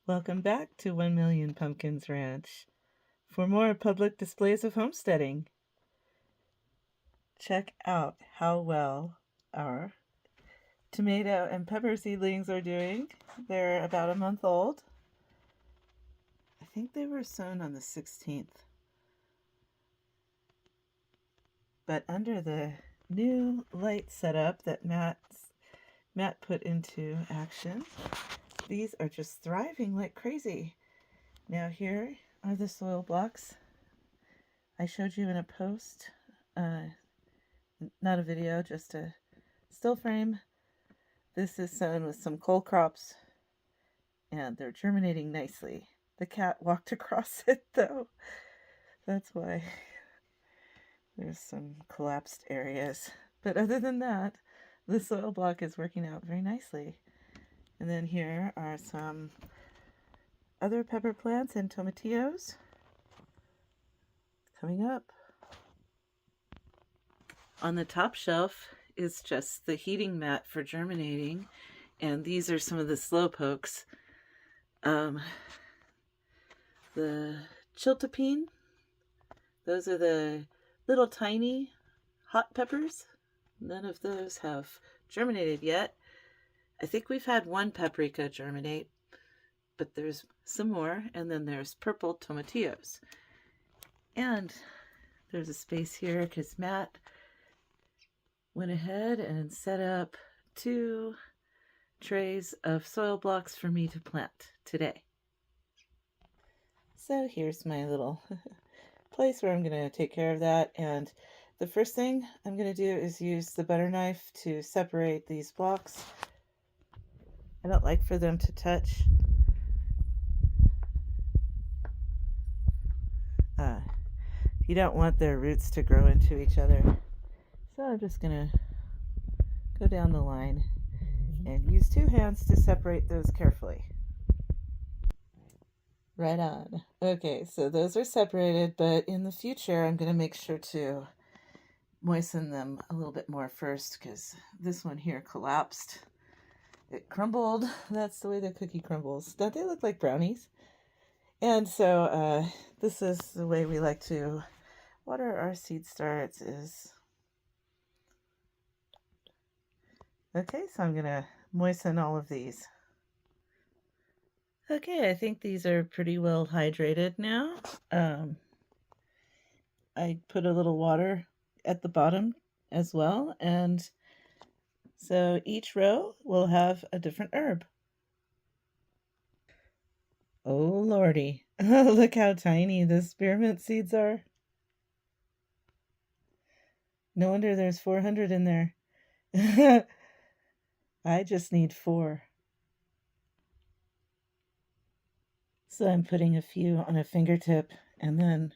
Welcome back to 1 Million Pumpkins Ranch for more public displays of homesteading. Check out how well our tomato and pepper seedlings are doing. They're about a month old. I think they were sown on the 16th. But under the new light setup that Matt put into action, these are just thriving like crazy. Now here are the soil blocks I showed you in a post, not a video, just a still frame. This is sown with some cole crops, and they're germinating nicely. The cat walked across it, though. That's why there's some collapsed areas. But other than that, the soil block is working out very nicely. And then here are some other pepper plants and tomatillos coming up. On the top shelf is just the heating mat for germinating, and these are some of the slow pokes. The chiltepine, those are the little tiny hot peppers. None of those have germinated yet. I think we've had one paprika germinate, but there's some more, and then there's purple tomatillos. And there's a space here because Matt went ahead and set up 2 trays of soil blocks for me to plant today. So here's my little place where I'm going to take care of that. And the first thing I'm going to do is use the butter knife to separate these blocks. I don't like for them to touch. You don't want their roots to grow into each other. So I'm just going to go down the line and use 2 hands to separate those carefully. Right on. Okay, so those are separated, but in the future I'm going to make sure to moisten them a little bit more first because this one here collapsed. It crumbled. That's the way the cookie crumbles. Don't they look like brownies? And so this is the way we like to water our seed starts is... Okay, so I'm going to moisten all of these. Okay, I think these are pretty well hydrated now. I put a little water at the bottom as well, and so each row will have a different herb. Oh lordy, look how tiny the spearmint seeds are. No wonder there's 400 in there. I just need 4. So I'm putting a few on a fingertip and then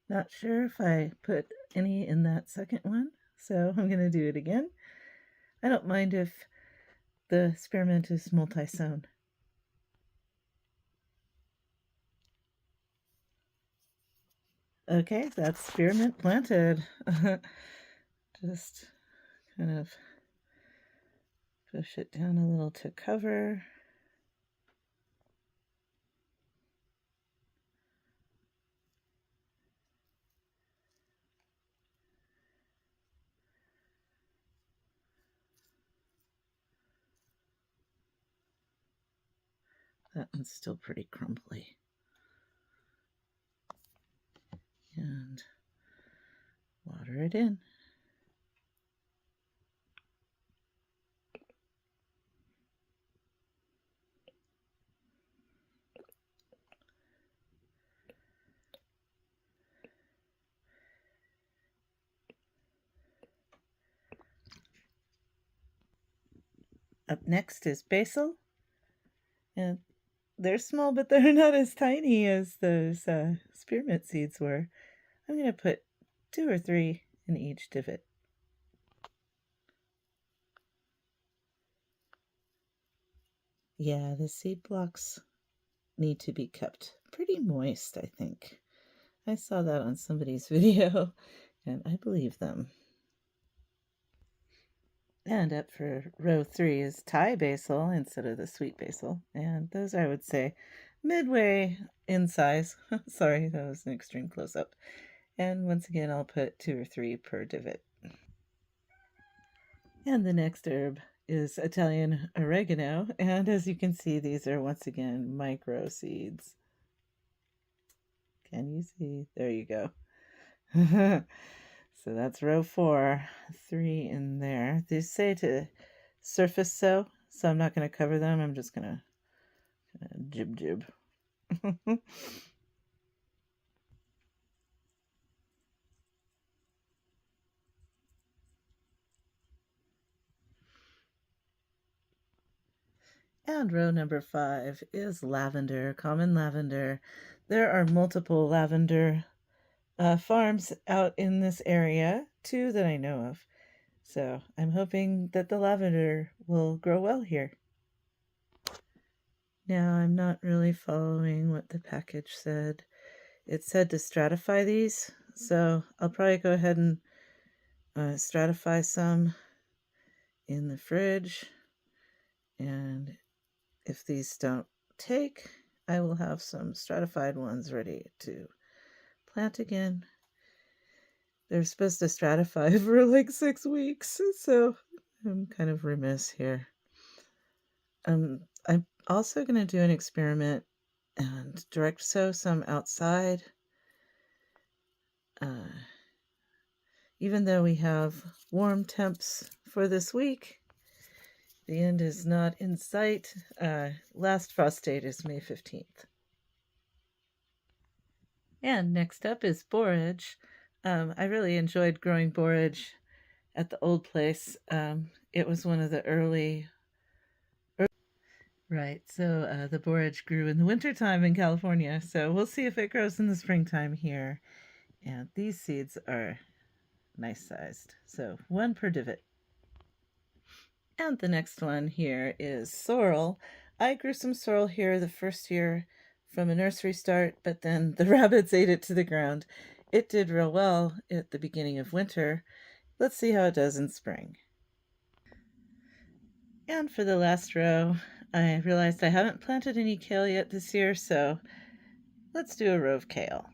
not sure if I put any in that second one, so I'm going to do it again. I don't mind if the spearmint is multi-sown. Okay, that's spearmint planted. Just kind of push it down a little to cover. That one's still pretty crumbly. And water it in. Up next is basil. And they're small, but they're not as tiny as those spearmint seeds were. I'm going to put 2 or 3 in each divot. Yeah, the seed blocks need to be kept pretty moist, I think. I saw that on somebody's video, and I believe them. And up for row 3 is Thai basil instead of the sweet basil. And those, I would say, midway in size. Sorry, that was an extreme close-up. And once again, I'll put 2 or 3 per divot. And the next herb is Italian oregano. And as you can see, these are once again micro seeds. Can you see? There you go. So that's row 4, 3 in there. They say to surface sow, so I'm not going to cover them. I'm just going to jib. And row number 5 is lavender, common lavender. There are multiple lavender farms out in this area, 2 that I know of. So I'm hoping that the lavender will grow well here. Now I'm not really following what the package said. It said to stratify these, so I'll probably go ahead and stratify some in the fridge, and if these don't take, I will have some stratified ones ready to plant again. They're supposed to stratify for like 6 weeks, so I'm kind of remiss here. I'm also going to do an experiment and direct sow some outside. Even though we have warm temps for this week, the end is not in sight. Last frost date is May 15th. And next up is borage. I really enjoyed growing borage at the old place. It was one of the early. Right, so the borage grew in the wintertime in California, so we'll see if it grows in the springtime here. And these seeds are nice sized, so 1 per divot. And the next one here is sorrel. I grew some sorrel here the first year from a nursery start, but then the rabbits ate it to the ground. It did real well at the beginning of winter. Let's see how it does in spring. And for the last row, I realized I haven't planted any kale yet this year, so let's do a row of kale.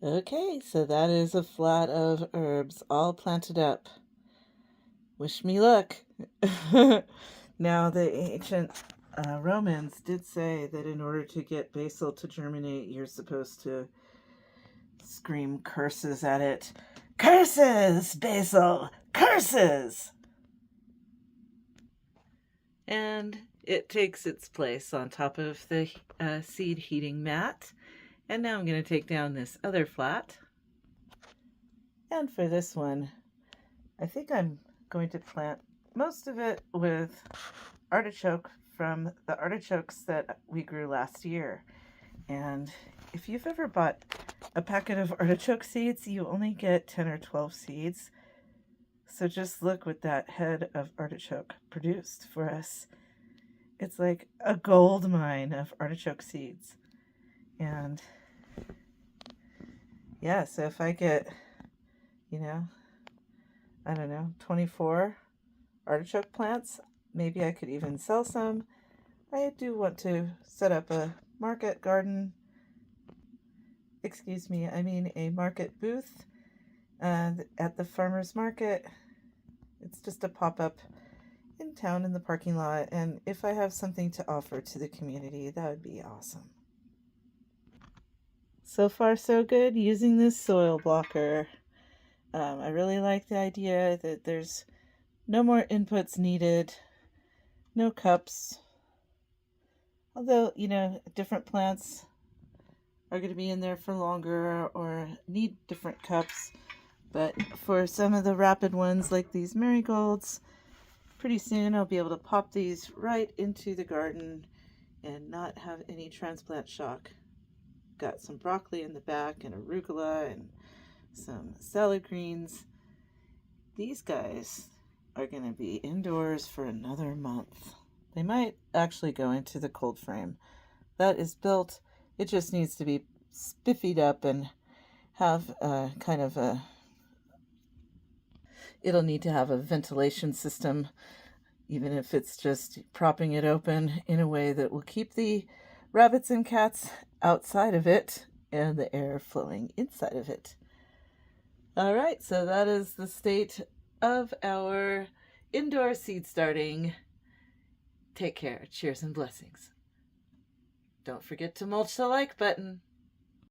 Okay, so that is a flat of herbs all planted up. Wish me luck. Now, the ancient Romans did say that in order to get basil to germinate, you're supposed to scream curses at it. Curses, basil! Curses! And it takes its place on top of the seed heating mat. And now I'm going to take down this other flat. And for this one, I think I'm going to plant most of it with artichoke from the artichokes that we grew last year. And if you've ever bought a packet of artichoke seeds, you only get 10 or 12 seeds. So just look what that head of artichoke produced for us. It's like a gold mine of artichoke seeds. And yeah, so if I get, I don't know, 24 artichoke plants, maybe I could even sell some. I do want to set up a market garden. A market booth at the farmer's market. It's just a pop-up in town in the parking lot, and if I have something to offer to the community, that would be awesome. So far, so good using this soil blocker. I really like the idea that there's no more inputs needed, no cups. Although, different plants are going to be in there for longer or need different cups. But for some of the rapid ones like these marigolds, pretty soon I'll be able to pop these right into the garden and not have any transplant shock. Got some broccoli in the back and arugula and some salad greens. These guys are going to be indoors for another month. They might actually go into the cold frame. That is built. It just needs to be spiffied up and have kind of a it'll need to have a ventilation system, even if it's just propping it open in a way that will keep the rabbits and cats outside of it and the air flowing inside of it. All right, so that is the state of our indoor seed starting. Take care. Cheers and blessings. Don't forget to mulch the like button.